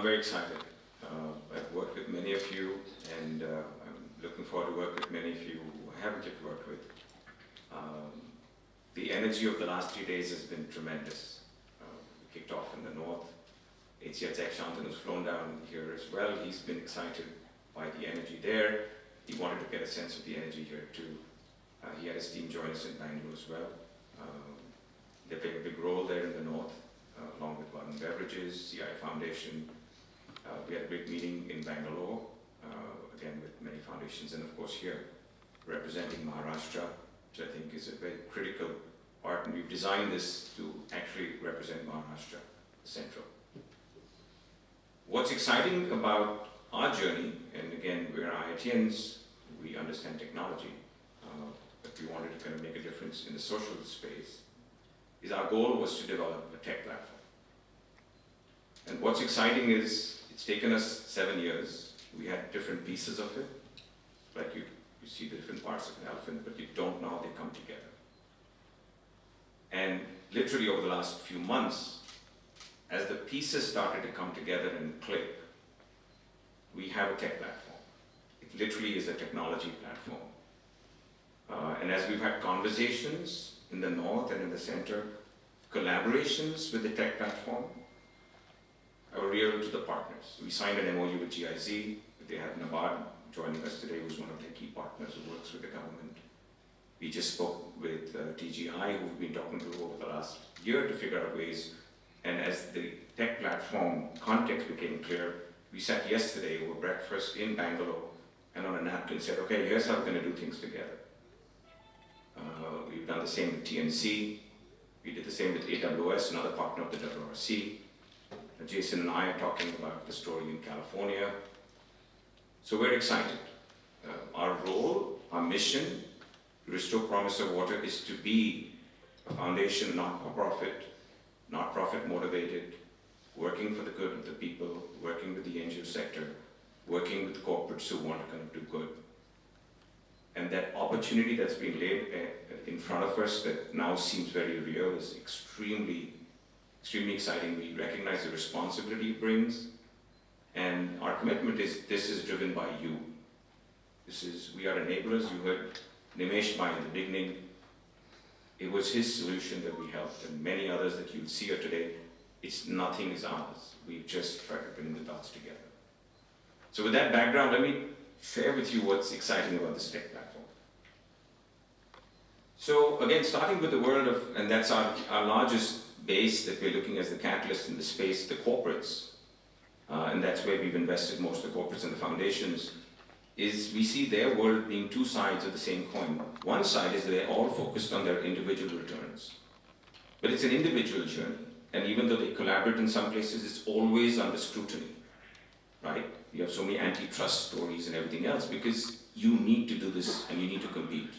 I'm very excited. I've worked with many of you, and I'm looking forward to work with many of you who I haven't yet worked with. The energy of the last 3 days has been tremendous. We kicked off in the north. HCI Shantan has flown down here as well. He's been excited by the energy there. He wanted to get a sense of the energy here too. He had his team join us in Bangalore as well. They play a big role there in the north, along with Varun Beverages, CI Foundation. We had a great meeting in Bangalore, again with many foundations, and of course here, representing Maharashtra, which I think is a very critical part, and we've designed this to actually represent Maharashtra, Central. What's exciting about our journey, and again, we're IITians, we understand technology, but we wanted to kind of make a difference in the social space, is our goal was to develop a tech platform. And what's exciting is, it's taken us 7 years. We had different pieces of it, like you see the different parts of an elephant, but you don't know how they come together. And literally over the last few months, as the pieces started to come together and click, we have a tech platform. It literally is a technology platform. And as we've had conversations in the north and in the center, collaborations with the tech platform, are real to the partners. We signed an MOU with GIZ. They have Nabad joining us today, who's one of their key partners who works with the government. We just spoke with TGI, who we've been talking to over the last year to figure out ways. And as the tech platform context became clear, we sat yesterday over breakfast in Bangalore and on a napkin said, okay, here's how we're going to do things together. We've done the same with TNC. We did the same with AWS, another partner of the WRC. Jason and I are talking about the story in California. So we're excited. Our role, our mission, to restore promise of water, is to be a foundation, not for profit, not profit motivated, working for the good of the people, working with the NGO sector, working with corporates who want to kind of do good. And that opportunity that's been laid in front of us that now seems very real is extremely exciting. We recognize the responsibility it brings, and our commitment is this is driven by you. We are enablers. You heard Nimesh Bhai in the beginning. It was his solution that we helped, and many others that you'll see here today. Nothing is ours. We've just tried to bring the dots together. So with that background, let me share with you what's exciting about this tech platform. So again, starting with the world of, and that's our largest base that we're looking as the catalyst in the space, the corporates, and that's where we've invested most of the corporates and the foundations, is we see their world being two sides of the same coin. One side is they're all focused on their individual returns, but it's an individual journey, and even though they collaborate in some places, it's always under scrutiny, right? You have so many antitrust stories and everything else because you need to do this and you need to compete.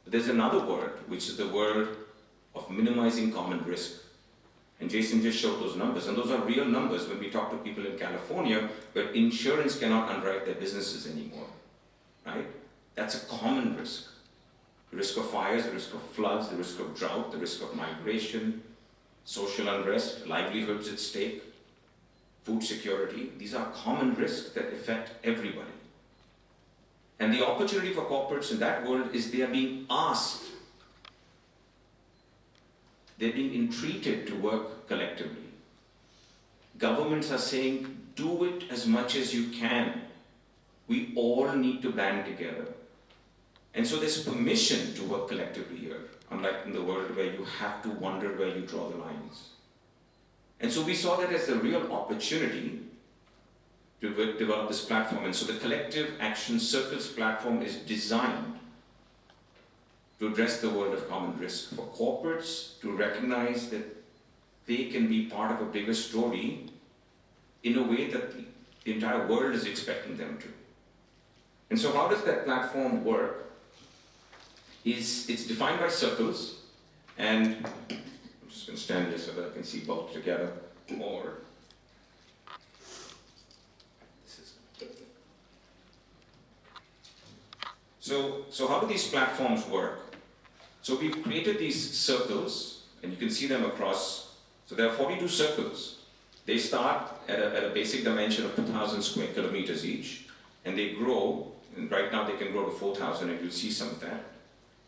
But there's another world, which is the world of minimizing common risk. And Jason just showed those numbers, and those are real numbers when we talk to people in California where insurance cannot underwrite their businesses anymore, right? That's a common risk. The risk of fires, the risk of floods, the risk of drought, the risk of migration, social unrest, livelihoods at stake, food security. These are common risks that affect everybody. And the opportunity for corporates in that world is they are being asked, they're being entreated to work collectively. Governments are saying, do it as much as you can. We all need to band together. And so there's permission to work collectively here, unlike in the world where you have to wonder where you draw the lines. And so we saw that as a real opportunity to develop this platform. And so the Collective Action Circles platform is designed to address the world of common risk, for corporates to recognize that they can be part of a bigger story in a way that the entire world is expecting them to. And so how does that platform work? It's defined by circles, and I'm just going to stand here so that I can see both together more. So how do these platforms work? So we've created these circles, and you can see them across. So there are 42 circles, They start at a basic dimension of 2,000 square kilometers each, and they grow, and right now they can grow to 4,000, and you'll see some of that.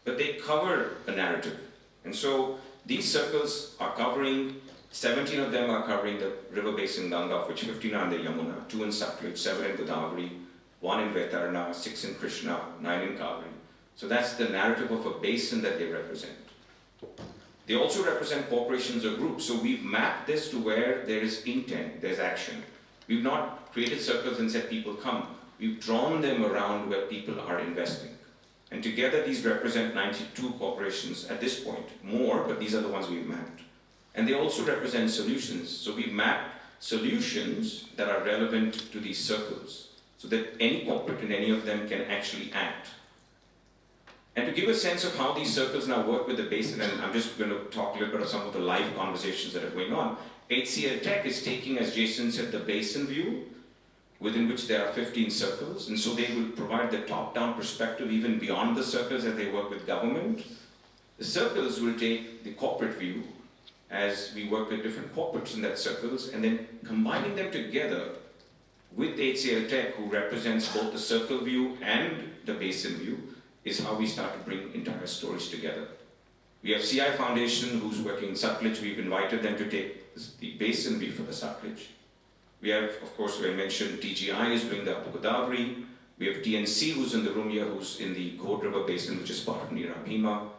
But they cover a narrative. And so these circles are covering, 17 of them are covering the river basin Ganga, of which 15 are in the Yamuna, 2 in Satluj, 7 in Godavari, 1 in Vaitarna, 6 in Krishna, 9 in Kaveri. So that's the narrative of a basin that they represent. They also represent corporations or groups. So we've mapped this to where there is intent, there's action. We've not created circles and said people come. We've drawn them around where people are investing. And together these represent 92 corporations at this point. More, but these are the ones we've mapped. And they also represent solutions. So we've mapped solutions that are relevant to these circles, so that any corporate in any of them can actually act. And to give a sense of how these circles now work with the basin, and I'm just going to talk a little bit of some of the live conversations that are going on. HCL Tech is taking, as Jason said, the basin view, within which there are 15 circles, and so they will provide the top-down perspective even beyond the circles as they work with government. The circles will take the corporate view as we work with different corporates in that circles, and then combining them together with HCL Tech, who represents both the circle view and the basin view, is how we start to bring entire stories together. We have CI Foundation, who's working in Satluj. We've invited them to take the basin view for the Satluj. We have, of course, we mentioned TGI is doing the Upper Godavari. We have TNC, who's in the room here, who's in the Gode River Basin, which is part of Nira Bhima.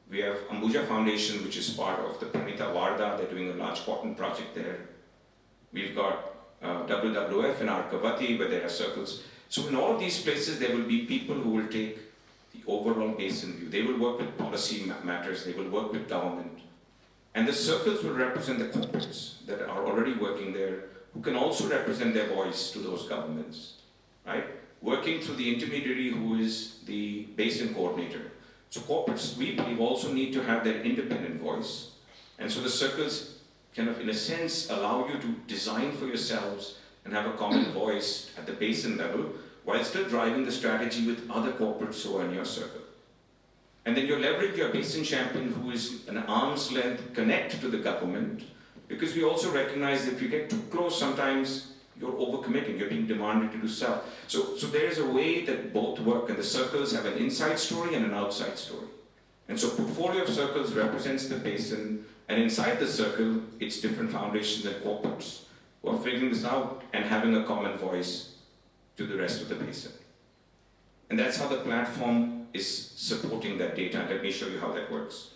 We have Ambuja Foundation, which is part of the Pranita Varda. They're doing a large cotton project there. We've got WWF in Arkavati, where there are circles. So in all of these places, there will be people who will take the overall basin view. They will work with policy matters. They will work with government. And the circles will represent the corporates that are already working there, who can also represent their voice to those governments, right? Working through the intermediary who is the basin coordinator. So corporates, we believe, also need to have their independent voice. And so the circles kind of, in a sense, allow you to design for yourselves and have a common voice at the basin level, while still driving the strategy with other corporates who are in your circle. And then you leverage your basin champion, who is an arm's length connect to the government, because we also recognize that if you get too close, sometimes you're overcommitting, you're being demanded to do stuff. So there is a way that both work, and the circles have an inside story and an outside story. And so portfolio of circles represents the basin, and inside the circle, it's different foundations and corporates who are figuring this out and having a common voice to the rest of the basin. And that's how the platform is supporting that data. And let me show you how that works.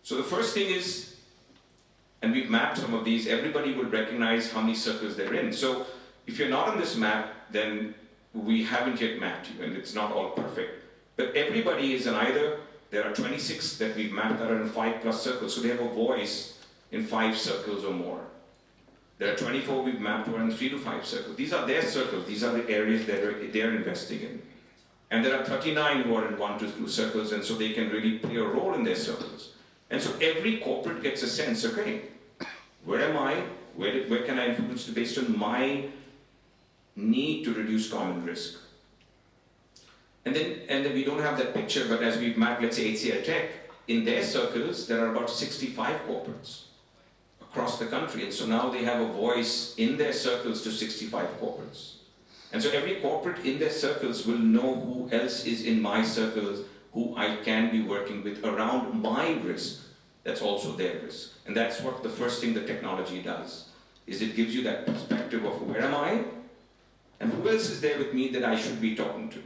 So the first thing is, and we've mapped some of these, everybody will recognize how many circles they're in. So if you're not on this map, then we haven't yet mapped you, and it's not all perfect. But everybody is in either, there are 26 that we've mapped that are in 5+ circles, so they have a voice in 5 circles or more. There are 24 we've mapped who are in 3 to 5 circles. These are their circles, these are the areas that they're investing in. And there are 39 who are in 1 to 2 circles, and so they can really play a role in their circles. And so every corporate gets a sense, okay, where am I? Where can I influence based on my need to reduce common risk? And then we don't have that picture, but as we've mapped, let's say HCL Tech, in their circles, there are about 65 corporates across the country. And so now they have a voice in their circles to 65 corporates. And so every corporate in their circles will know who else is in my circles, who I can be working with around my risk. That's also their risk. And that's what the first thing the technology does, is it gives you that perspective of where am I, and who else is there with me that I should be talking to.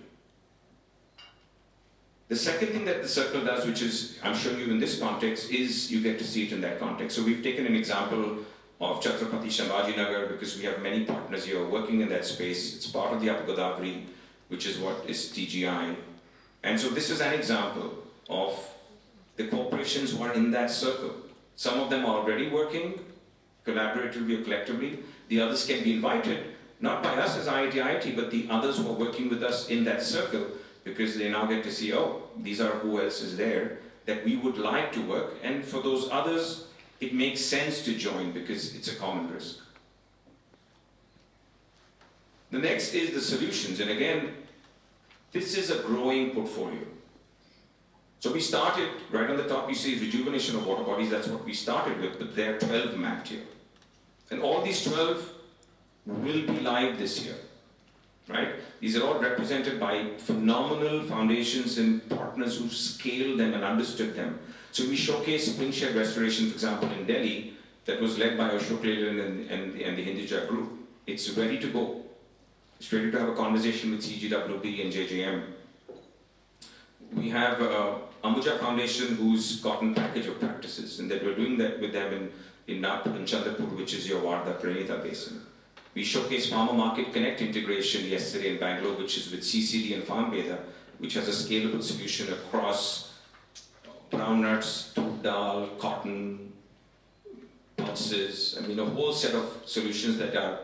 The second thing that the circle does, which is, I'm showing you in this context, is you get to see it in that context. So we've taken an example of Chhatrapati Sambhaji Nagar, because we have many partners here working in that space. It's part of the Upper Godavari, which is what is TGI. And so this is an example of the corporations who are in that circle. Some of them are already working collaboratively or collectively. The others can be invited, not by us as IIT-IIT, but the others who are working with us in that circle, because they now get to see, oh, these are who else is there that we would like to work. And for those others, it makes sense to join because it's a common risk. The next is the solutions. And again, this is a growing portfolio. So we started, right on the top you see rejuvenation of water bodies, that's what we started with, but there are 12 mapped here. And all these 12 will be live this year, right? These are all represented by phenomenal foundations and partners who've scaled them and understood them. So we showcase Spring Shed Restoration, for example, in Delhi, that was led by Ashok Leland and the Hinduja group. It's ready to go. It's ready to have a conversation with CGWB and JJM. We have Ambuja Foundation, who's gotten package of practices, and that we're doing that with them in Nagpur and Chandrapur, which is your Wardha Pranitha Basin. We showcased Farmer Market Connect integration yesterday in Bangalore, which is with CCD and FarmVeda, which has a scalable solution across brown nuts, tur dal, cotton, pulses. I mean, a whole set of solutions that are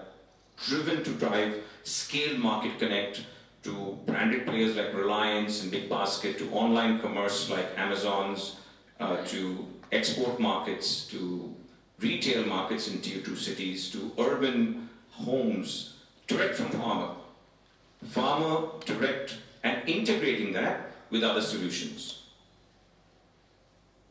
driven to drive scale market connect to branded players like Reliance and Big Basket, to online commerce like Amazon's, to export markets, to retail markets in tier 2 cities, to urban homes, direct from farmer direct, and integrating that with other solutions.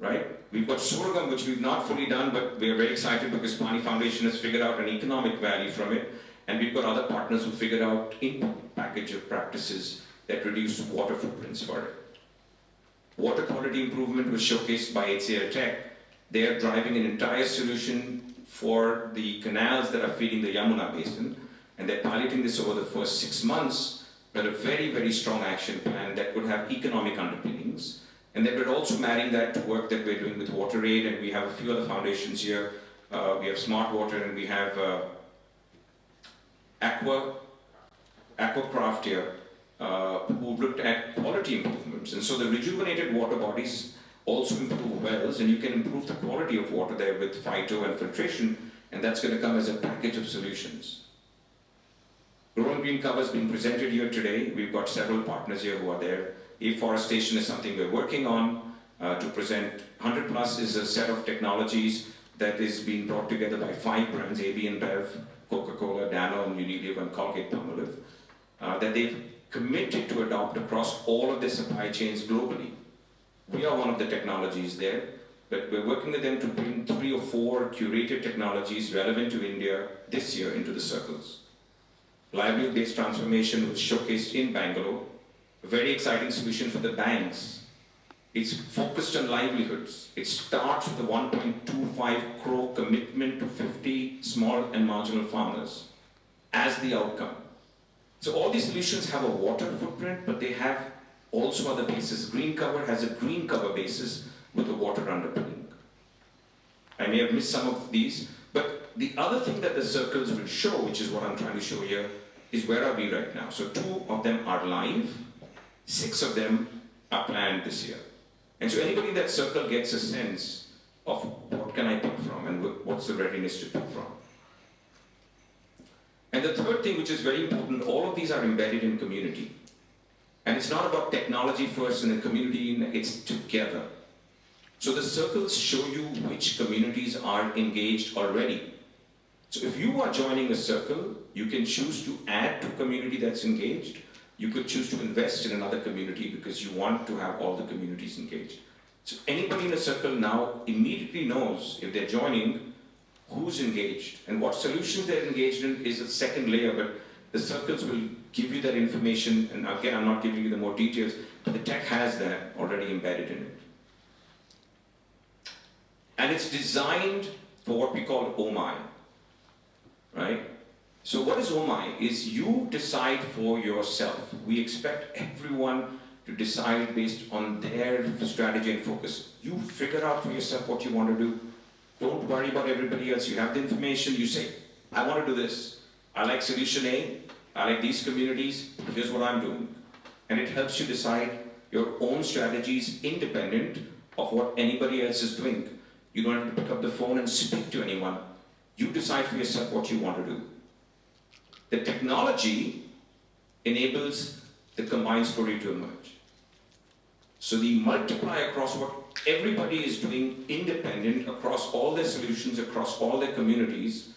Right? We've got sorghum, which we've not fully done, but we're very excited because Pani Foundation has figured out an economic value from it. And we've got other partners who figured out a package of practices that reduce water footprints for it. Water quality improvement was showcased by HCL Tech. They are driving an entire solution for the canals that are feeding the Yamuna Basin. And they're piloting this over the first 6 months, but a very, very strong action plan that would have economic underpinnings. And then we're also marrying that to work that we're doing with WaterAid, and we have a few other foundations here. We have Smart Water, and we have Aquacraft here, who looked at quality improvements. And so the rejuvenated water bodies also improve wells, and you can improve the quality of water there with phyto and filtration, and that's going to come as a package of solutions. Grow and Green Cover is being presented here today. We've got several partners here who are there. Afforestation is something we're working on to present. 100 Plus is a set of technologies that is being brought together by 5 brands, AB and Bev, Coca-Cola, Danone, Unilever, and Colgate-Palmolive, that they've committed to adopt across all of their supply chains globally. We are one of the technologies there, but we're working with them to bring 3 or 4 curated technologies relevant to India this year into the circles. Livelihood-based transformation was showcased in Bangalore. A very exciting solution for the banks. It's focused on livelihoods. It starts with a 1.25 crore commitment to 50 small and marginal farmers as the outcome. So all these solutions have a water footprint, but they have also other bases. Green Cover has a green cover basis with a water underpinning. I may have missed some of these, but the other thing that the circles will show, which is what I'm trying to show here, is where are we right now. So 2 of them are live, 6 of them are planned this year. And so anybody in that circle gets a sense of what can I pick from and what's the readiness to pick from. And the third thing, which is very important, all of these are embedded in community. And it's not about technology first and the community, it's together. So the circles show you which communities are engaged already. So if you are joining a circle, you can choose to add to a community that's engaged. You could choose to invest in another community because you want to have all the communities engaged. So anybody in a circle now immediately knows, if they're joining, who's engaged and what solutions they're engaged in is a second layer, but the circles will give you that information. And again, I'm not giving you the more details, but the tech has that already embedded in it. And it's designed for what we call OMI, right? So what is OMI? Is you decide for yourself. We expect everyone to decide based on their strategy and focus. You figure out for yourself what you want to do. Don't worry about everybody else. You have the information. You say, I want to do this. I like solution A. I like these communities. Here's what I'm doing. And it helps you decide your own strategies independent of what anybody else is doing. You don't have to pick up the phone and speak to anyone. You decide for yourself what you want to do. The technology enables the combined story to emerge. So the multiply across what everybody is doing independent across all their solutions, across all their communities,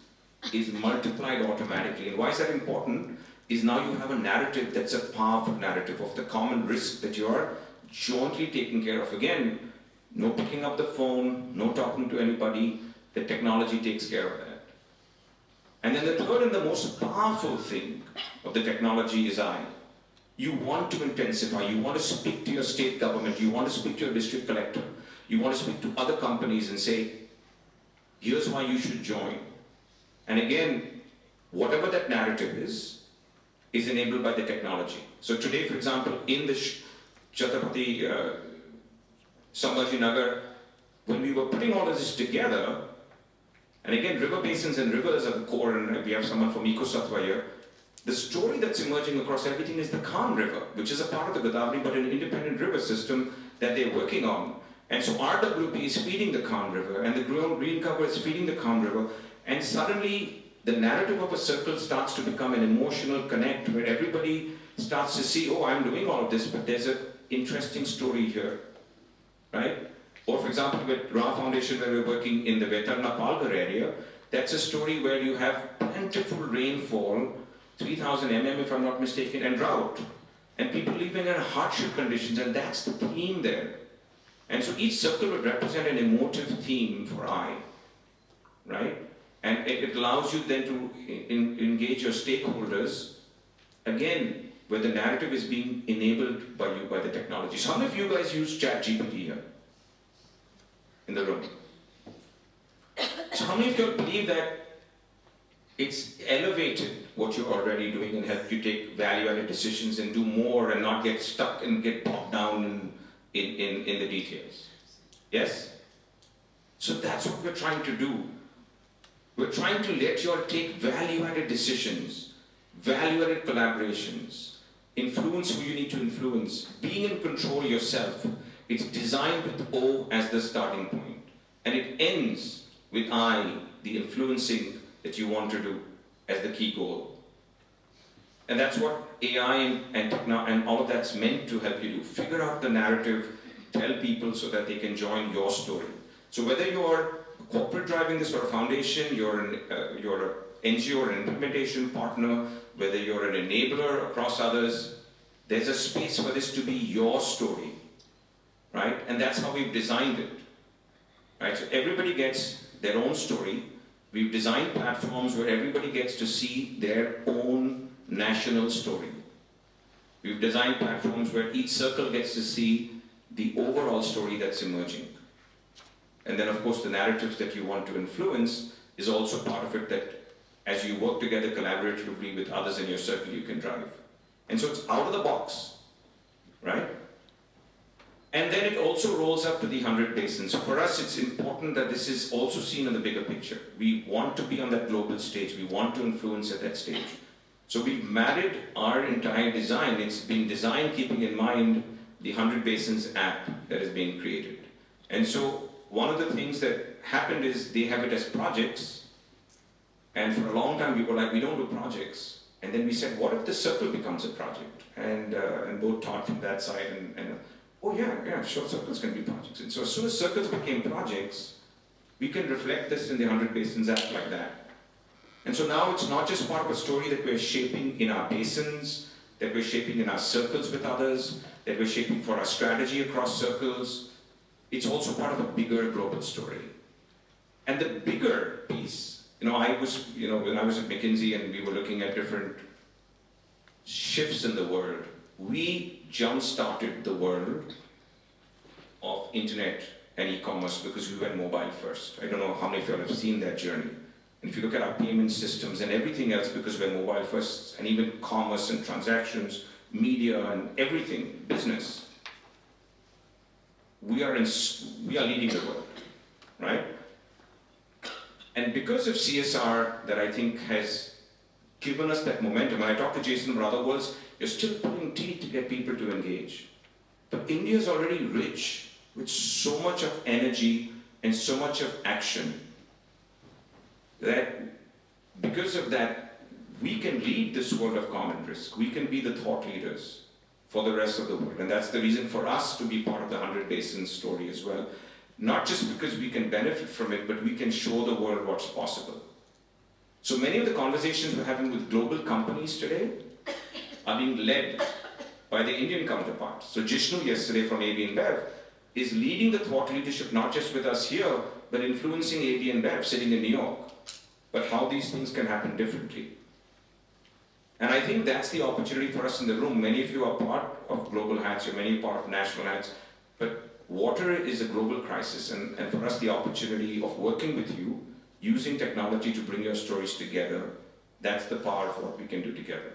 is multiplied automatically. And why is that important? Is now you have a narrative that's a powerful narrative of the common risk that you are jointly taking care of. Again, no picking up the phone, no talking to anybody. The technology takes care of that. And then the third and the most powerful thing of the technology is I. You want to intensify, you want to speak to your state government, you want to speak to your district collector, you want to speak to other companies and say, here's why you should join. And again, whatever that narrative is enabled by the technology. So today, for example, in the Chhatrapati Sambhaji Nagar, when we were putting all of this together, and again, river basins and rivers are the core, and we have someone from Ecosattva here, the story that's emerging across everything is the Khan River, which is a part of the Godavari, but an independent river system that they're working on. And so RWP is feeding the Khan River, and the green cover is feeding the Khan River, and suddenly the narrative of a circle starts to become an emotional connect where everybody starts to see, oh, I'm doing all of this, but there's an interesting story here, right? Or for example, with Ra Foundation, where we're working in the Vetarna Palghar area, that's a story where you have plentiful rainfall, 3,000 mm if I'm not mistaken, and drought, and people living in hardship conditions, and that's the theme there. And so each circle would represent an emotive theme for I, right? And it allows you then to engage your stakeholders, again, where the narrative is being enabled by you, by the technology. So how many of you guys use ChatGPT here in the room? So how many of you believe that it's elevated what you're already doing and helped you take value-added decisions and do more and not get stuck and get bogged down in the details? Yes? So that's what we're trying to do. We're trying to let you all take value-added decisions, value-added collaborations, influence who you need to influence, being in control yourself. It's designed with O as the starting point, and it ends with I, the influencing that you want to do as the key goal. And that's what AI and all of that's meant to help you do. Figure out the narrative, tell people so that they can join your story. So whether you're corporate driving this or a foundation, you're an NGO or an implementation partner, whether you're an enabler across others, there's a space for this to be your story, right? And that's how we've designed it, right? So everybody gets their own story. We've designed platforms where everybody gets to see their own national story. We've designed platforms where each circle gets to see the overall story that's emerging. And then, of course, the narratives that you want to influence is also part of it, that as you work together collaboratively with others in your circle, you can drive. And so it's out of the box, right? And then it also rolls up to the 100 basins. So for us, it's important that this is also seen in the bigger picture. We want to be on that global stage. We want to influence at that stage. So we've married our entire design. It's been designed keeping in mind the 100 Basins app that is being created. And so one of the things that happened is they have it as projects. And for a long time, we were like, we don't do projects. And then we said, what if the circle becomes a project? And both taught from that side and oh yeah, sure, circles can be projects. And so as soon as circles became projects, we can reflect this in the 100 Basins app like that. And so now it's not just part of a story that we're shaping in our basins, that we're shaping in our circles with others, that we're shaping for our strategy across circles. It's also part of a bigger global story. And the bigger piece, when I was at McKinsey and we were looking at different shifts in the world, we jump-started the world of internet and e-commerce because we went mobile first. I don't know how many of you have seen that journey. And if you look at our payment systems and everything else, because we're mobile first, and even commerce and transactions, media and everything, business, we are leading the world, right? And because of CSR that I think has given us that momentum, and I talked to Jason from other worlds, you're still pulling teeth to get people to engage. But India is already rich with so much of energy and so much of action that because of that, we can lead this world of common risk. We can be the thought leaders for the rest of the world. And that's the reason for us to be part of the 100 Basins story as well. Not just because we can benefit from it, but we can show the world what's possible. So many of the conversations we're having with global companies today are being led by the Indian counterparts. So Jishnu yesterday from AB InBev is leading the thought leadership, not just with us here, but influencing AB InBev sitting in New York. but how these things can happen differently. And I think that's the opportunity for us in the room. Many of you are part of Global Hats, many are part of National Hats, but water is a global crisis, and for us the opportunity of working with you, using technology to bring your stories together, that's the power of what we can do together.